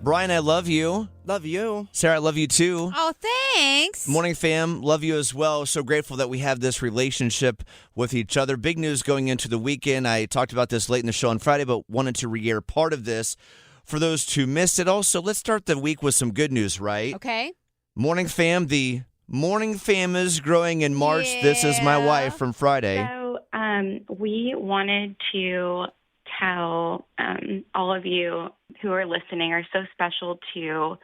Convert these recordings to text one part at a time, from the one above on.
Brian, I love you. Love you. Sarah, I love you too. Oh, thanks. Morning fam, love you as well. So grateful that we have this relationship with each other. Big news going into the weekend. I talked about this late in the show on Friday, but wanted to re-air part of this for those who missed it. Also, let's start the week with some good news, right? Okay. Morning fam, the morning fam is growing in March. Yeah. This is my wife from Friday. So we wanted to tell all of you who are listening are so special to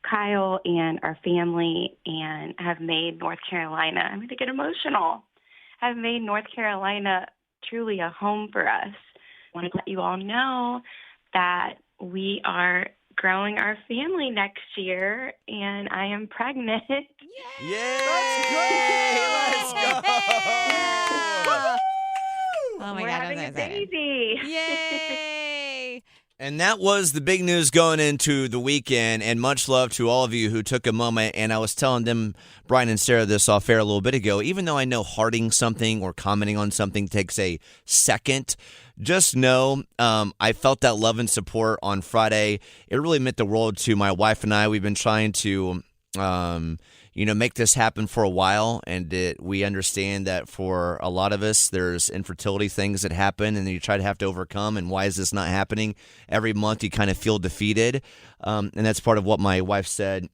Kyle and our family and have made North Carolina, I'm going to get emotional, have made North Carolina truly a home for us. I want to let you all know that we are growing our family next year, and I am pregnant. Yay! Let's go! Oh my We're God, having I'm a so excited. baby. Yay! And that was the big news going into the weekend, and much love to all of you who took a moment. And I was telling them, Brian and Sarah, this off air a little bit ago, even though I know hearting something or commenting on something takes a second, just know I felt that love and support on Friday. It really meant the world to my wife and I. We've been trying to make this happen for a while, and we understand that for a lot of us, there's infertility things that happen, and then you try to have to overcome, and why is this not happening? Every month you kind of feel defeated, and that's part of what my wife said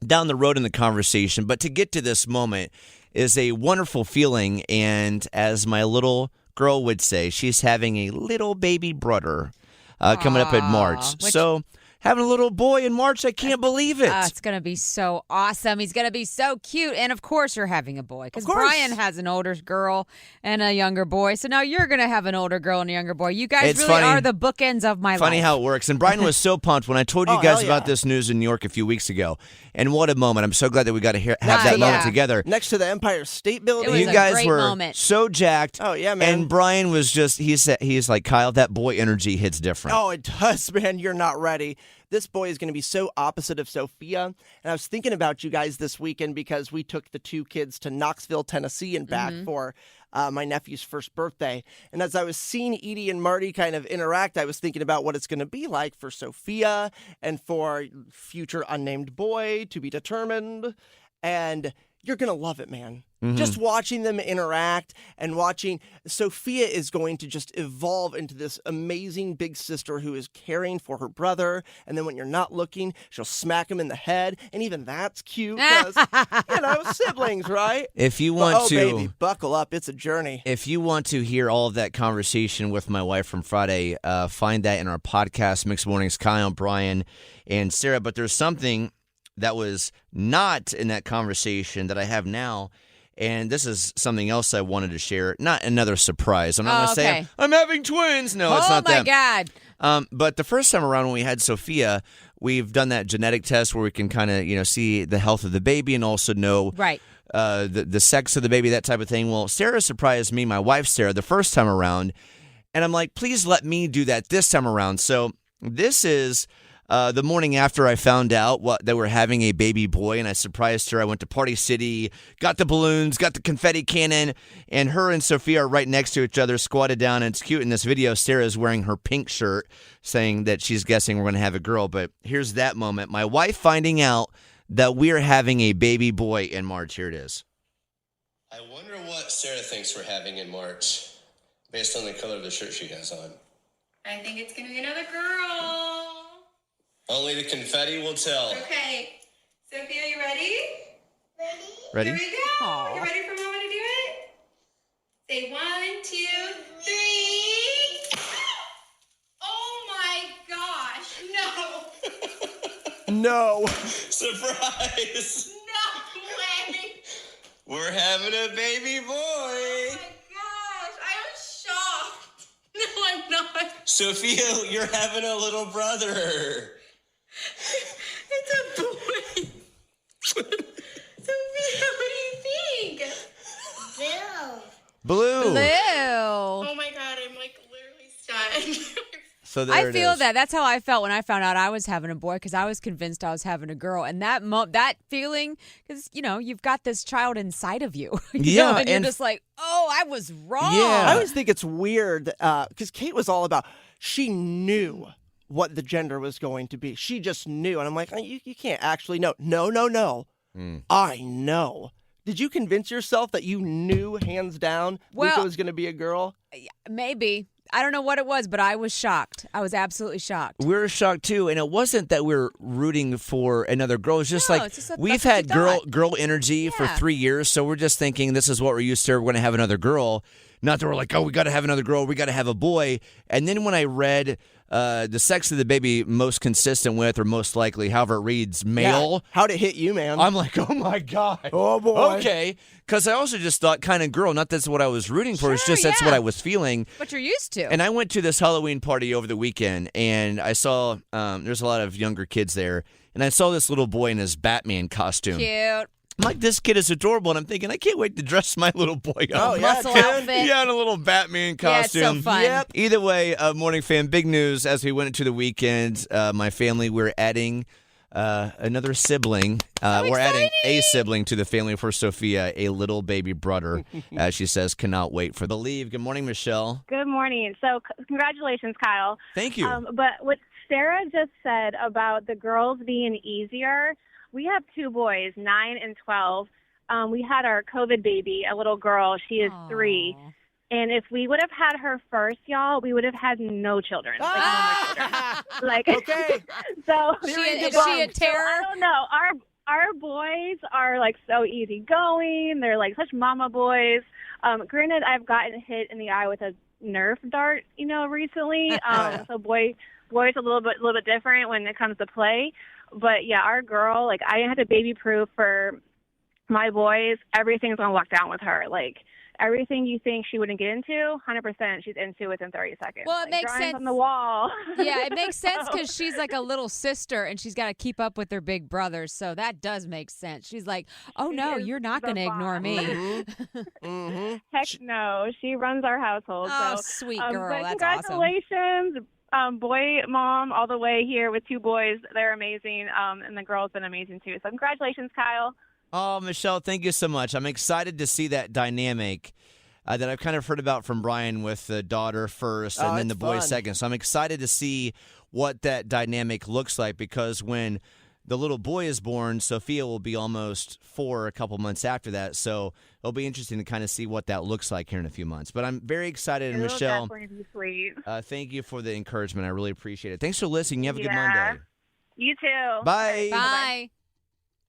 down the road in the conversation. But to get to this moment is a wonderful feeling, and as my little girl would say, she's having a little baby brother coming up in March. So having a little boy in March, I can't believe it. It's going to be so awesome. He's going to be so cute. And, of course, you're having a boy. Because Brian has an older girl and a younger boy. So now you're going to have an older girl and a younger boy. You guys are the bookends of my life. Funny how it works. And Brian was so pumped when I told you guys about this news in New York a few weeks ago. And what a moment. I'm so glad that we got to have that moment together. Next to the Empire State Building. It was you guys great were moment. So jacked. Oh, yeah, man. And Brian was just, he's like, Kyle, that boy energy hits different. Oh, it does, man. You're not ready. This boy is going to be so opposite of Sophia. And I was thinking about you guys this weekend because we took the two kids to Knoxville, Tennessee and back for my nephew's first birthday. And as I was seeing Edie and Marty kind of interact, I was thinking about what it's going to be like for Sophia and for future unnamed boy to be determined. And you're going to love it, man. Just watching them interact and watching Sophia is going to just evolve into this amazing big sister who is caring for her brother. And then when you're not looking, she'll smack him in the head. And even that's cute because, siblings, right? If you want to, baby, buckle up. It's a journey. If you want to hear all of that conversation with my wife from Friday, find that in our podcast, Mixed Mornings, Kyle, Brian, and Sarah. But there's something that was not in that conversation that I have now. And this is something else I wanted to share. Not another surprise. I'm not going to say I'm having twins. No, it's not that. Oh, my God. But the first time around when we had Sophia, we've done that genetic test where we can kind of, see the health of the baby and also know the sex of the baby, that type of thing. Well, Sarah surprised me, my wife Sarah, the first time around. And I'm like, please let me do that this time around. So this is the morning after I found out that we're having a baby boy, and I surprised her. I went to Party City, got the balloons, got the confetti cannon, and her and Sophia are right next to each other, squatted down, and it's cute. In this video, Sarah's wearing her pink shirt, saying that she's guessing we're going to have a girl. But here's that moment. My wife finding out that we're having a baby boy in March. Here it is. I wonder what Sarah thinks we're having in March, based on the color of the shirt she has on. I think it's going to be another girl. Only the confetti will tell. Okay. Sophia, you ready? Ready? Here we go. Aww. You ready for Mama to do it? Say 1, 2, 3. Oh my gosh. No. No. Surprise! No way. We're having a baby boy. Oh my gosh. I am shocked. No, I'm not. Sophia, you're having a little brother. It's a boy. Sophia, what do you think? Blue. Oh my God, I'm like literally stunned. So there I it feel is. that. That's how I felt when I found out I was having a boy because I was convinced I was having a girl. And that feeling, because, you've got this child inside of you. And you're just like, oh, I was wrong. Yeah. I always think it's weird because Kate was all about, she knew what the gender was going to be. She just knew. And I'm like, you can't actually know. No. I know. Did you convince yourself that you knew hands down Luca was going to be a girl? Maybe. I don't know what it was, but I was shocked. I was absolutely shocked. We were shocked too, and it wasn't that we were rooting for another girl. It's just we've had girl energy for 3 years, so we're just thinking this is what we're used to. We're going to have another girl. Not that we're like, oh, we got to have another girl. We got to have a boy. And then when I read the sex of the baby most consistent with or most likely, however it reads, male. Yeah. How'd it hit you, man? I'm like, oh, my God. Oh, boy. Okay. Because I also just thought kind of girl. Not that's what I was rooting for. It's just that's what I was feeling. What you're used to. And I went to this Halloween party over the weekend, and I saw there's a lot of younger kids there. And I saw this little boy in his Batman costume. Cute. I'm like, this kid is adorable, and I'm thinking, I can't wait to dress my little boy up. Oh, muscle outfit. Yeah, in a little Batman costume. Yeah, it's so fun. Yep. Either way, Morning Fan, big news as we went into the weekend. My family, we're adding another sibling. We're adding a sibling to the family for Sophia, a little baby brother, as she says, cannot wait for the leave. Good morning, Michelle. Good morning. So congratulations, Kyle. Thank you. But what Sarah just said about the girls being easier, we have 2 boys, 9 and 12. We had our COVID baby, a little girl. She is 3. And if we would have had her first, y'all, we would have had no children. Like, no more children. Like, okay. So is she a terror? So I don't know. Our boys are like so easygoing. They're like such mama boys. Granted, I've gotten hit in the eye with a Nerf dart, recently. So boys a little bit different when it comes to play. But yeah, our girl, like I had to baby proof for my boys. Everything's gonna walk down with her. Like everything you think she wouldn't get into, 100% she's into within 30 seconds. Well, it makes sense on the wall. Yeah, it makes sense because she's like a little sister and she's got to keep up with her big brothers. So that does make sense. She's like, oh no, you're not going to ignore me. Mm-hmm. Heck no, she runs our household. Oh, so, sweet girl. But That's awesome. congratulations. Boy, mom, all the way here with 2 boys. They're amazing. And the girl's been amazing too. So congratulations, Kyle. Oh, Michelle, thank you so much. I'm excited to see that dynamic that I've kind of heard about from Brian with the daughter first and then the boy second. So I'm excited to see what that dynamic looks like because when the little boy is born, Sophia will be almost 4 a couple months after that. So it'll be interesting to kind of see what that looks like here in a few months. But I'm very excited. And Michelle, definitely be sweet. Thank you for the encouragement. I really appreciate it. Thanks for listening. You have a good Monday. You too. Bye. Bye.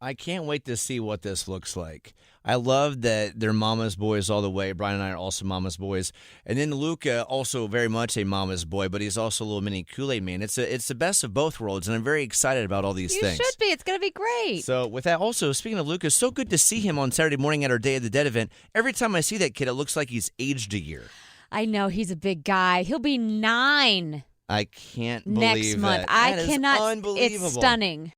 I can't wait to see what this looks like. I love that they're mama's boys all the way. Brian and I are also mama's boys. And then Luca, also very much a mama's boy, but he's also a little mini Kool-Aid man. It's the best of both worlds, and I'm very excited about all these things. You should be. It's going to be great. So with that, also, speaking of Luca, it's so good to see him on Saturday morning at our Day of the Dead event. Every time I see that kid, it looks like he's aged a year. I know. He's a big guy. He'll be 9. I can't believe next month. that. I cannot. Unbelievable. It's stunning.